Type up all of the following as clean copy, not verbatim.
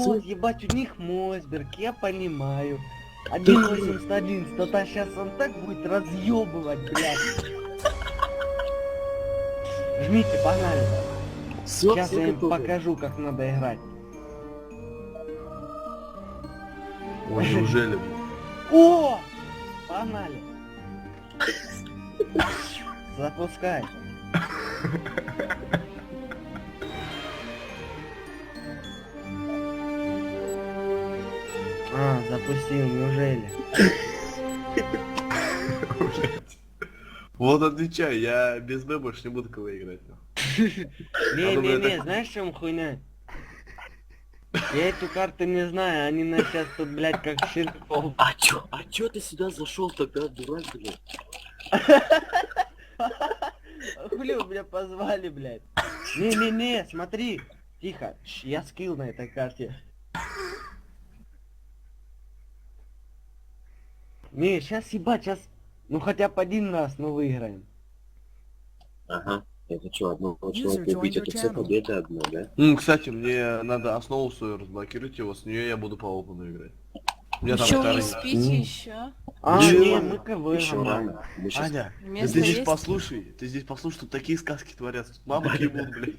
Вот, ебать, у них Мосберг, я понимаю. 1.811, то сейчас он так будет разъебывать, блядь. Жмите, погнали. Все, Сейчас все я им готовы. покажу, как надо играть. Ой, неужели? О! Погнали. Запускай. А, запустил, неужели? Вот отвечай, я без Б больше не буду кого играть. Не, знаешь, в чем хуйня? Я эту карту не знаю, они нас сейчас тут, блядь, как щенков. А чё ты сюда зашел тогда, дурак, блядь? Хули вы меня позвали, блядь? Не, смотри. Тихо, я скилл на этой карте. Не, сейчас ебать, сейчас... Ну хотя бы один раз, но выиграем. Ага. Это что, одного User человека убить, joined your это все channel. победа одна, да? Кстати, мне надо основу свою разблокировать его, с нее я буду по опену играть. У меня там Еще вторая- не спите еще? А, Ничего. не, мы КВ. Еще рано. Мы сейчас... Аня, Место ты здесь есть? послушай, тут такие сказки творятся, тут мамы ебут, блядь.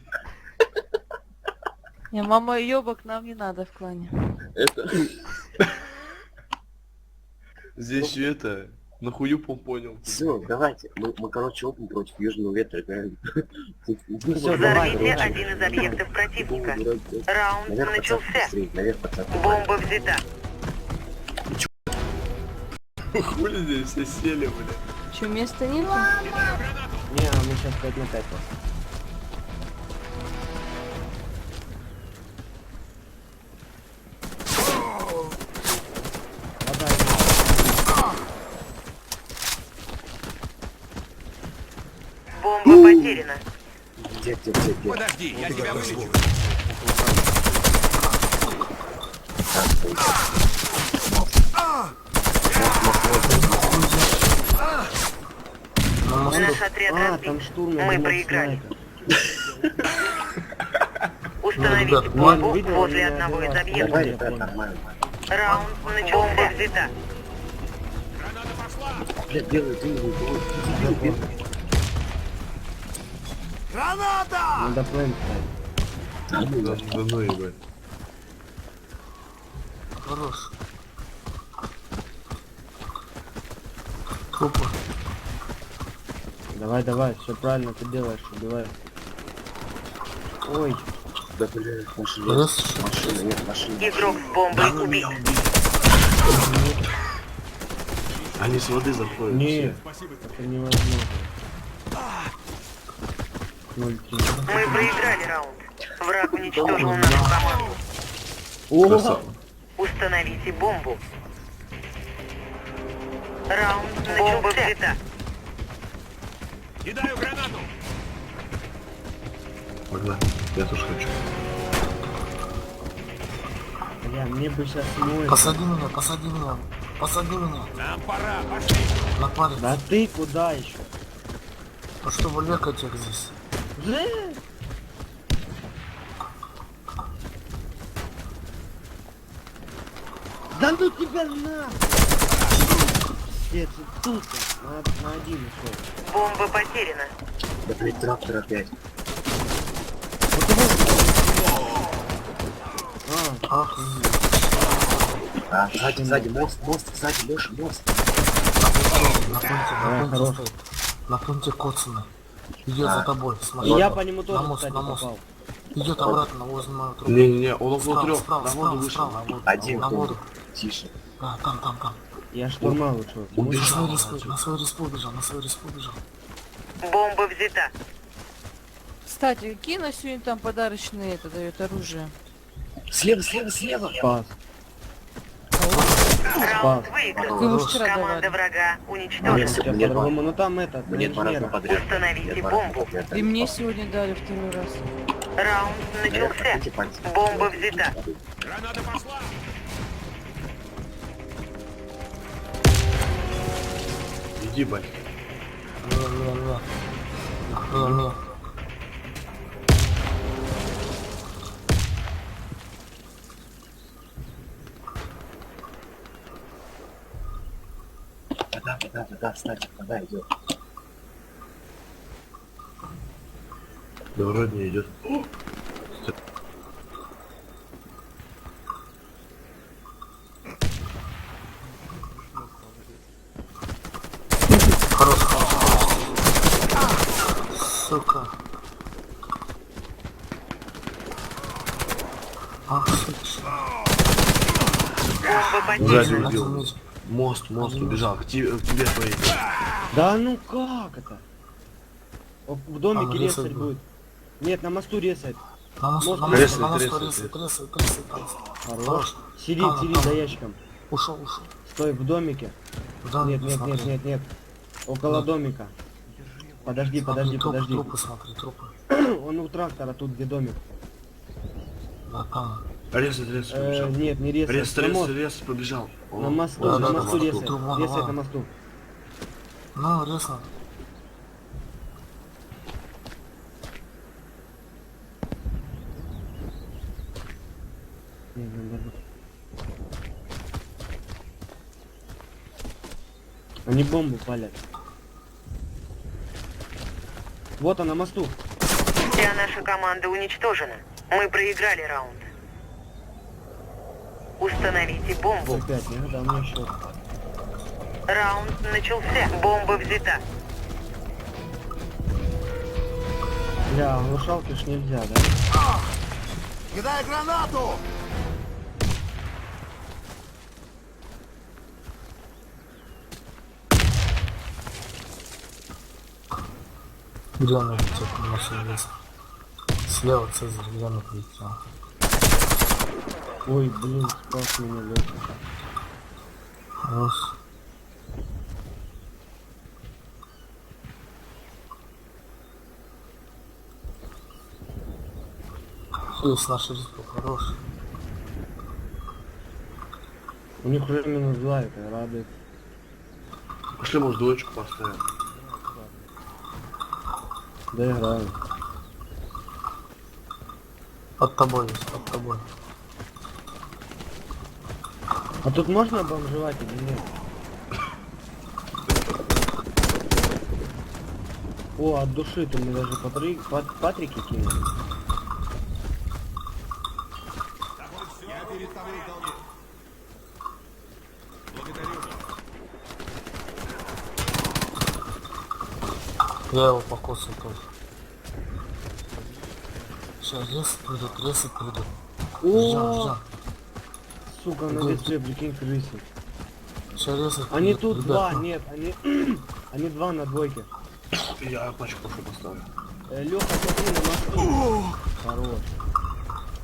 Не, мама ёбок нам не надо в клане. Это... Здесь все это, нахую понял. Все, давайте. Мы, короче, опен против Южного ветра играем. Всё, давай, Взорвите короче. один из объектов противника. Раунд Наверх, пацан, начался. быстрее, наверх, пацан. Бомба взята. Хули здесь все сели, блядь. Че, места нет? Не, а мы сейчас 5 на 5 просто. Бомба потеряна. Где? Подожди, я тебя вылечу. Наш отряд А, разбит. там штурм. Мы проиграли. Установите Ладно, бомбу видел, возле я одного из была. Давай, объектов. ребят, нормально. Раунд начался. Бомба взята. Блядь, белый, ты не Надо план ставить. Да ну ебать. Хорош. Тупо. Давай, все правильно ты делаешь, убивай. Ой, Да, блядь, машина. Раз. Машина, нет, машина. Игрок с бомбой убит. Они с воды заходят. не, все. это невозможно. 0-3. Мы проиграли раунд. Враг уничтожил нашу команду. О, Красава. Установите бомбу. Раунд начался. Бомба взята. Кидаю гранату. Погнали. Я тоже хочу. бля, мне бы сейчас мой. Посади меня, посади меня. Посади меня. Нам пора, пошли. Напарить. Да ты куда еще? А что вы лекаете здесь? Да ну тебя на! Нет, тут на один ушел. Бомба потеряна. Да, блядь, трактор опять. Ах, А, сзади, мост, сзади, Леша, мост. на пункте хорош. стоит. На пункте коцаны. Идет за тобой, И смотри. я по нему На тоже, мост, кстати, на мост. попал. Идет обратно возле моего трупа. Не-не-не, он около Справа, трех. справа, На воду справа, вышел. справа, на воду. Один, На воду. Тише. Да, там. Я штурмал ушел. На свой респу бежал, Бомба взята. Кстати, какие на сегодня там подарочные это дают оружие? Слева. Спас. Раунд выигран. Как вы вчера Команда давали? врага Нет, уничтожена. у тебя Мне по-другому, ну там это, Мне два раза инженера. подряд. Установите Мне два раза бомбу. подряд. И мне сегодня дали второй раз. Раунд начался. Покройте пальцы. Бомба взята. Граната пошла. Иди, бать. Не. Да, кстати, когда идет. Да вроде не идет. Хорош, сука. Ах, сука. Бомба Сзади потеряна. убил. Мост убежал. К тебе поедет. Да ну как это? В домике А, резать резать будет. Нет, на мосту резать. На нас, Мост на нас, тресает, на нас, тресает, тресает. Хорош. Сиди, Там, сиди там. за ящиком. Ушел. Стой в домике. Да, Нет. Около Нет. домика. Подожди. Трупы смотри, трупы. Он у трактора, тут где домик. Да, там. Резать, побежал. Нет, не резать. На мост. Рез, побежал. На мосту, Да, на да, мосту да, резать. да. Резать на мосту. Ну, резно. Не. Они бомбу палят. Вот она на мосту. Вся наша команда уничтожена. Мы проиграли раунд. Установите бомбу. Опять, не надо мне счет. Раунд начался. Бомба взята. Бля, глушалки ж нельзя, да? Кидай гранату! Где она летит? Машина лес. Слева Цезарь, где она полетела? Ой, блин, спас меня, Лёха. Хорош. Есть наша респа, хорош. У них уже минус 2, это радует. Пошли, может, двоечку поставим. Да играю. Под тобой есть, под тобой. А тут можно бомжевать или нет? О, от души ты мне даже Патрики кинул. Я перед тобой долбил. Благодарю. Я его покосил тоже. Сейчас резать придут. О, Ждем. сука, на лице, прикинь, крысы. Сейчас резать Они придут, тут ребят. два, нет, они два на двойке. Я пачку пошел поставлю. Лёха, смотри на мосту. Хорош.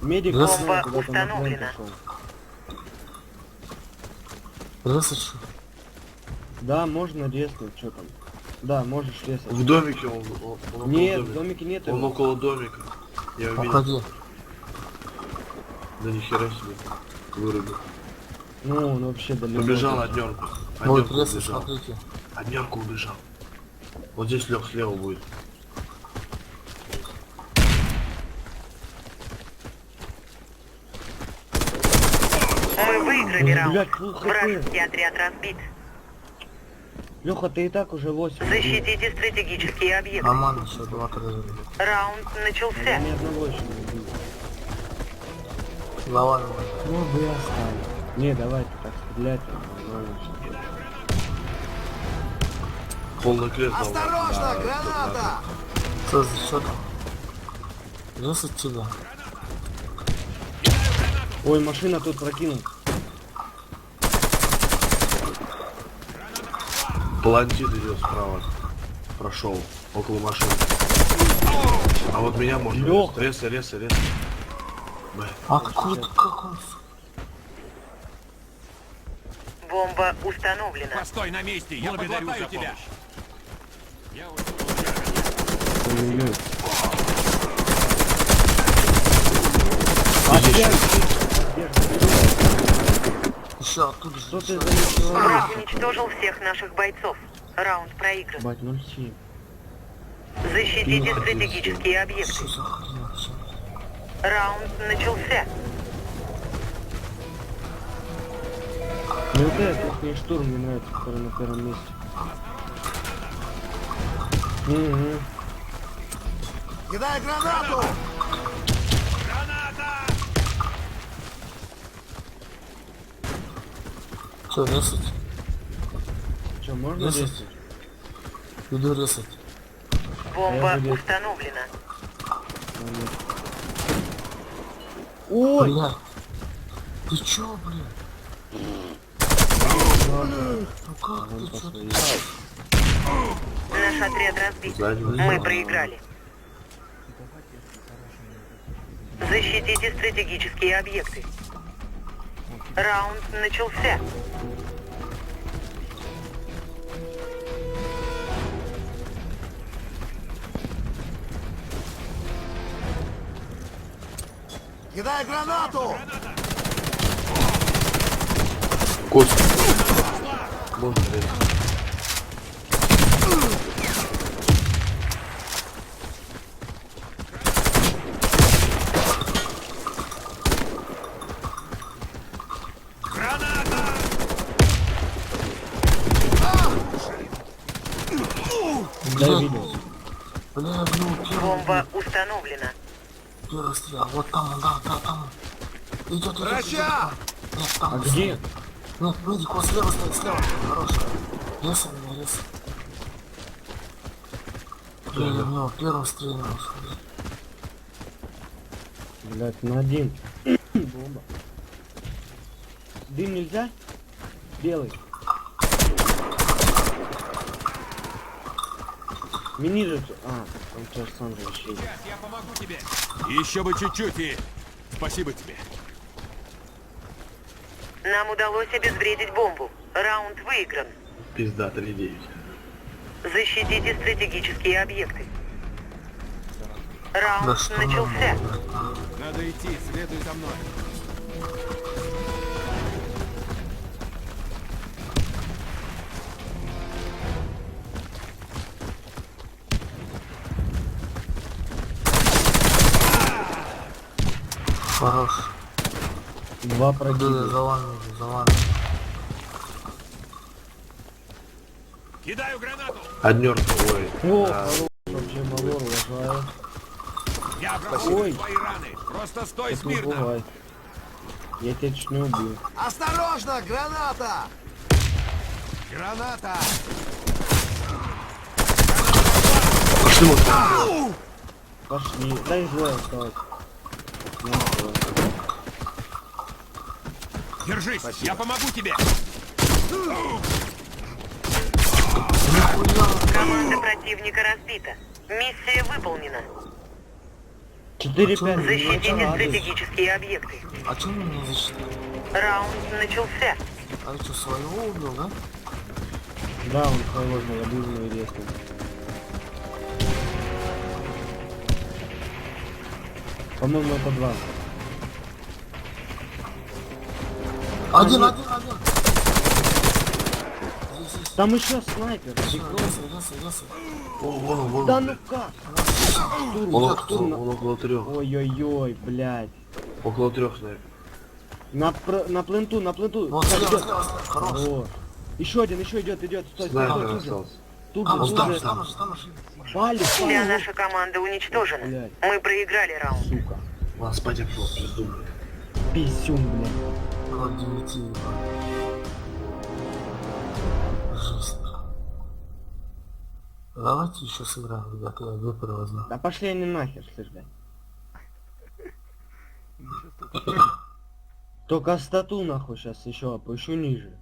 Медик Бомба куда-то на плен установлена. пошел. Резать что? Да, можно резнуть, что там. Да, можешь резать. В домике он около Нет, в домика. домике нет Он его. около домика. Я увидел. Уходи. Да нихера себе. Вырубил. Ну, он вообще далеко. Побежал однерку. Вот Однерку резать, убежал. смотрите. Однерку убежал. Вот здесь Лех слева будет. Мы выиграли Ой, раунд. блядь, фул хп. Вражеский отряд разбит. Леха, ты и так уже 8. Защитите стратегические объекты. Нормально, еще 2-3. Раунд Я начался. ни одного еще не убил. Заваливай. Ну бы я оставил. Не, давай ты так стрелять. нормально всё. Полный крест дал. Осторожно, Да, граната! Цезарь, что там? Резать тебя. Ой, машина тут прокинул. Палантин идет справа. Прошел. Около машины. А вот меня можно. Лёха. Резай. Б. Откуда? Как он? Бомба установлена. Постой на месте, я благодарю тебя. Ой-ой-ой. Опять? Еще оттуда же. Что ты еще. за человек? Враг уничтожил всех наших бойцов. Раунд проигран. Бать, 0,7. Защитите стратегические объекты. Что за хрень вообще? Раунд начался. Мне вот этот ихний штурм не нравится, который на первом месте. Угу. Кидай гранату! Что, резать? Что, можно Резать? резать? Иду резать. Бомба Я буду- установлена. Ой! Блядь. Ты чё, блин? Ну как ты чё? Наш отряд разбит. Сзади. Мы проиграли. Защитите стратегические объекты. Раунд начался. Кидай гранату! Кость. Можно резать. Да, Блядь, видел. бля, ну, Бомба установлена. первый стрел. Вот там, да, там. Идет. Врача! Нет, там. А где? Нет, медик, вот слева стоит, слева. Хорош. Резай меня, резай. Бля, я в него первым стрельнул. Блять, на один. Бомба. Дым нельзя? Белый. Мини же... А, он тоже сам же еще есть. Я помогу тебе. Еще бы чуть-чуть и... Спасибо тебе. Нам удалось обезвредить бомбу. Раунд выигран. Пизда, 3-9. Защитите стратегические объекты. Да Раунд что начался. Надо идти, следуй за мной. Хорош. Два Да, пробита. за вами иду, за вами. Кидаю гранату! Однер. Ой. О, Да. хорош. Вообще малор уважаю. Я Ой. обрабатываю твои раны. Просто стой Это не смирно. бывает. Я тебя чуть не убил. Осторожно, граната! Граната! Пошли вот. Пошли. Дай двое осталось. Нет, двое. Держись, я помогу тебе! Команда противника разбита. Миссия выполнена. 4-5. Защитите стратегические объекты. А чё вы меня защитили? Раунд начался. А я что, своего убил, да? Да, он своего же обидел и резко. По-моему, это два. Один. Здесь. Там еще снайпер. Резай. Вон. Да ну как? Штурм, Он штурм. около 3. Ой-ой-ой, блядь. Около 3, снайпер. На пленту. Вот слева, хорош. О. Еще один, еще идет. Стой, Снайпер тут же. остался. Тут А, же, вот тут там же. же. Палец, Вся наша команда уничтожена. Блядь. Мы проиграли раунд. сука. Вас пойдем в жопу, пизду, блядь. Писюн, блядь. Код 9, ебать. Жесть. Давайте еще сыграем, ребята, я вепрь возьму. Да пошли они нахер, слышь, блядь. Только стату нахуй сейчас еще опущу ниже.